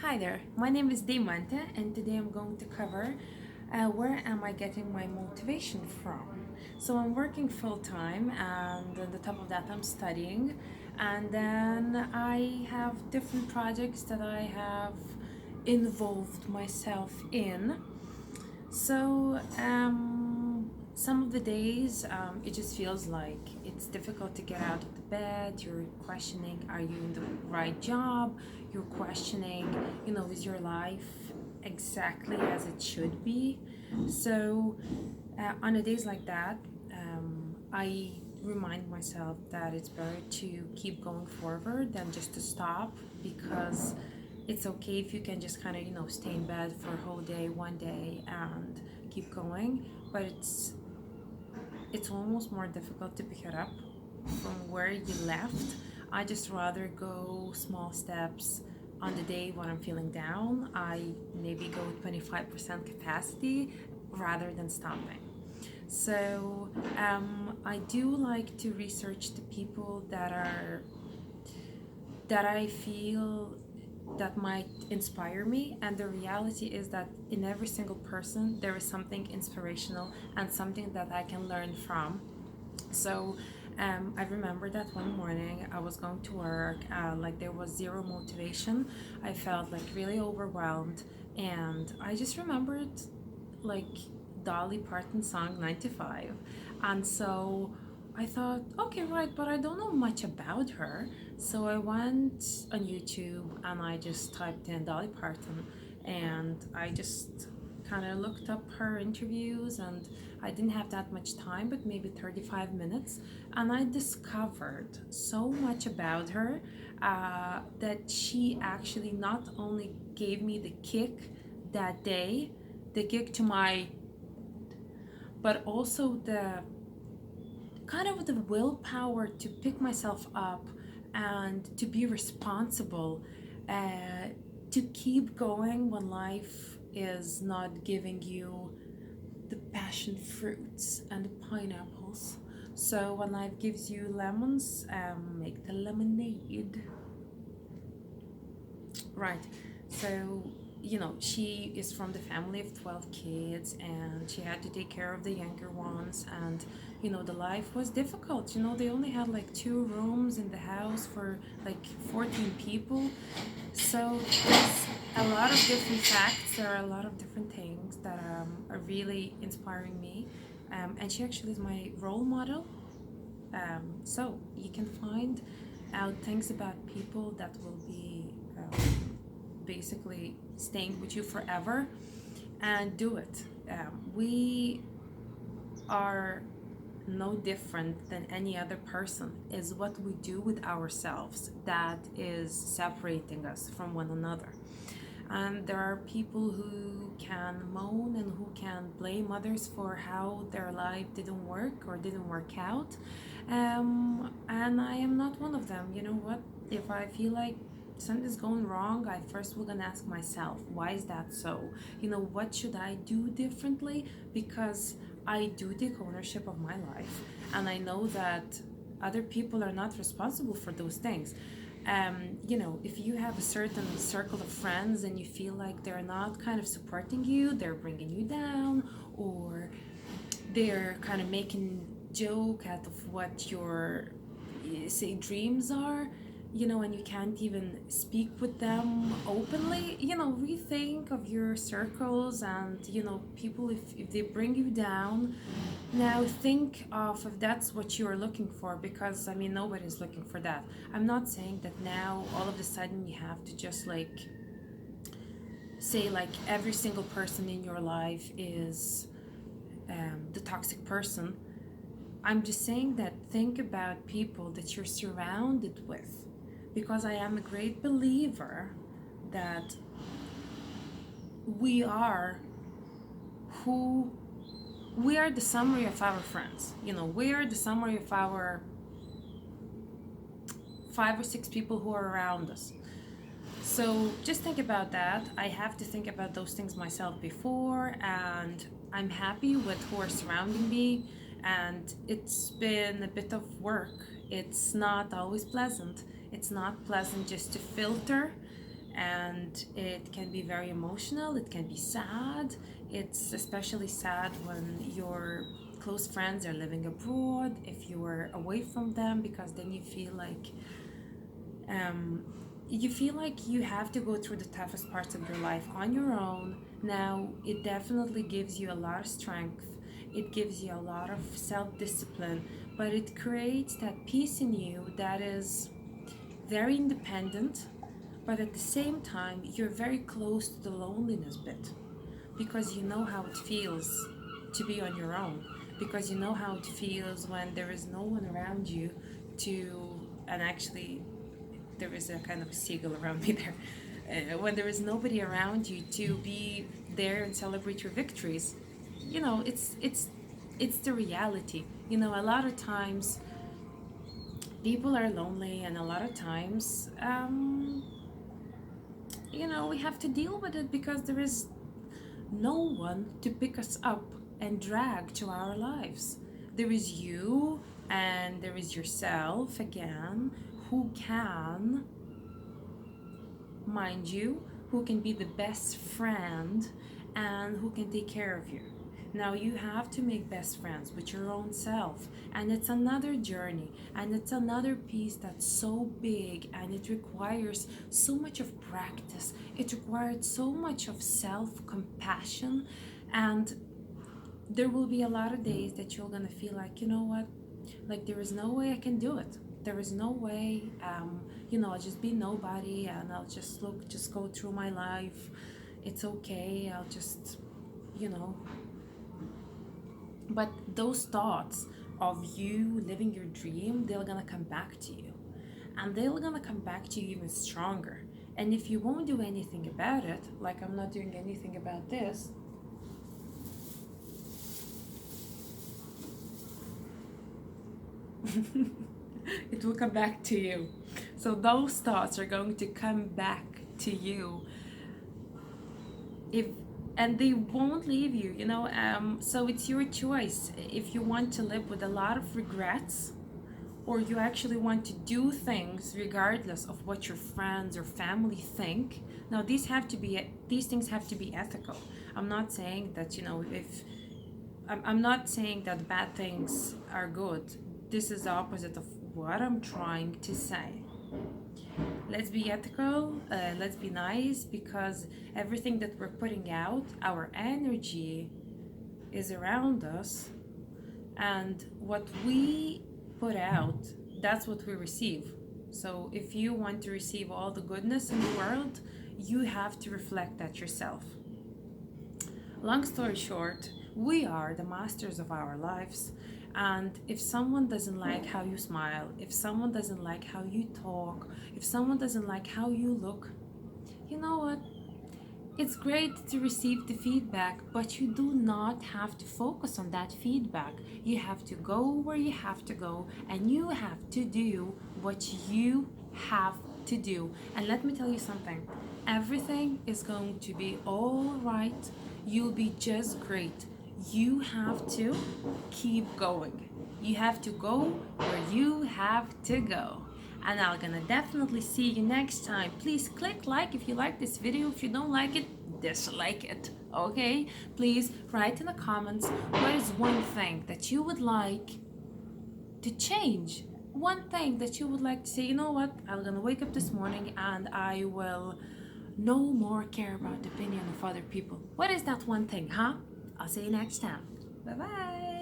Hi there, my name is Diamante, and today I'm going to cover where am I getting my motivation from. So I'm working full time, and on the top of that, I'm studying, and then I have different projects that I have involved myself in. Some of the days, it just feels like it's difficult to get out of the bed. You're questioning, are you in the right job? You're questioning, is your life exactly as it should be? On the days like that, I remind myself that it's better to keep going forward than just to stop, because it's okay if you can just kind of stay in bed for a whole day, one day, and keep going. But it's almost more difficult to pick it up from where you left. I just rather go small steps. On the day when I'm feeling down, I maybe go 25% capacity rather than stopping. I do like to research the people that I feel that might inspire me. And the reality is that in every single person, there is something inspirational and something that I can learn from. So I remember that one morning I was going to work, like there was zero motivation. I felt like really overwhelmed, and I just remembered like Dolly Parton song 95. And so I thought, okay, right, but I don't know much about her. So I went on YouTube and I just typed in Dolly Parton, and I just kind of looked up her interviews, and I didn't have that much time, but maybe 35 minutes. And I discovered so much about her that she actually not only gave me the kick that day, the kick to my, but also the kind of the willpower to pick myself up and to be responsible, uh, to keep going when life is not giving you the passion fruits and the pineapples. So when life gives you lemons, make the lemonade. Right. So, she is from the family of 12 kids, and she had to take care of the younger ones. And, the life was difficult. They only had like two rooms in the house for like 14 people. So, there's a lot of different facts. There are a lot of different things that are really inspiring me. And she actually is my role model. So, you can find out things about people that will be basically staying with you forever, and do it. We are no different than any other person. Is what we do with ourselves that is separating us from one another. And there are people who can moan and who can blame others for how their life didn't work or didn't work out. And I am not one of them. You know what? If I feel like something's going wrong, I first will gonna ask myself, why is that so? What should I do differently? Because I do take ownership of my life, and I know that other people are not responsible for those things. If you have a certain circle of friends and you feel like they're not kind of supporting you, they're bringing you down, or they're kind of making joke out of what your say dreams are, and you can't even speak with them openly, rethink of your circles. And people, if they bring you down, now think of if that's what you're looking for, because I mean nobody's looking for that. I'm not saying that now all of a sudden you have to just like say like every single person in your life is the toxic person. I'm just saying that think about people that you're surrounded with, because I am a great believer that we are who we are, the summary of our friends. We are the summary of our 5 or 6 people who are around us. So just think about that. I have to think about those things myself before, and I'm happy with who are surrounding me. And it's been a bit of work. It's not always pleasant. It's not pleasant just to filter and it can be very emotional, it can be sad. It's especially sad when your close friends are living abroad, if you are away from them, because then um, you feel like you have to go through the toughest parts of your life on your own. Now, it definitely gives you a lot of strength, it gives you a lot of self discipline, but it creates that peace in you that is very independent, but at the same time, you're very close to the loneliness bit because you know how it feels to be on your own, because you know how it feels when there is no one around you to, and actually, there is a kind of a seagull around me there. When there is nobody around you to be there and celebrate your victories, it's the reality. A lot of times people are lonely, and a lot of times, we have to deal with it because there is no one to pick us up and drag to our lives. There is you, and there is yourself again, who can, mind you, who can be the best friend and who can take care of you. Now, you have to make best friends with your own self, and it's another journey, and it's another piece that's so big, and it requires so much of practice. It requires so much of self compassion, and there will be a lot of days that you're gonna feel like, you know what, like there is no way I can do it. There is no way, I'll just be nobody, and I'll just go through my life. It's okay. I'll just, you know. But those thoughts of you living your dream, they're gonna come back to you, and they're gonna come back to you even stronger. And if you won't do anything about it, like I'm not doing anything about this, it will come back to you. So those thoughts are going to come back to you, if and they won't leave you. So it's your choice if you want to live with a lot of regrets, or you actually want to do things regardless of what your friends or family think. Now, these things have to be ethical. I'm not saying that, if I'm not saying that bad things are good. This is the opposite of what I'm trying to say. Let's be ethical, let's be nice, because everything that we're putting out, our energy is around us, and what we put out, that's what we receive. So if you want to receive all the goodness in the world, you have to reflect that yourself. Long story short, we are the masters of our lives. And if someone doesn't like how you smile, if someone doesn't like how you talk, if someone doesn't like how you look, you know what? It's great to receive the feedback, but you do not have to focus on that feedback. You have to go where you have to go, and you have to do what you have to do. And let me tell you something, everything is going to be all right. You'll be just great. You have to keep going. You have to go where you have to go. And I'm gonna definitely see you next time. Please click like if you like this video. If you don't like it, dislike it. Okay? Please write in the comments what is one thing that you would like to change. One thing that you would like to say, you know what? I'm gonna wake up this morning and I will no more care about the opinion of other people. What is that one thing, huh? I'll see you next time. Bye bye.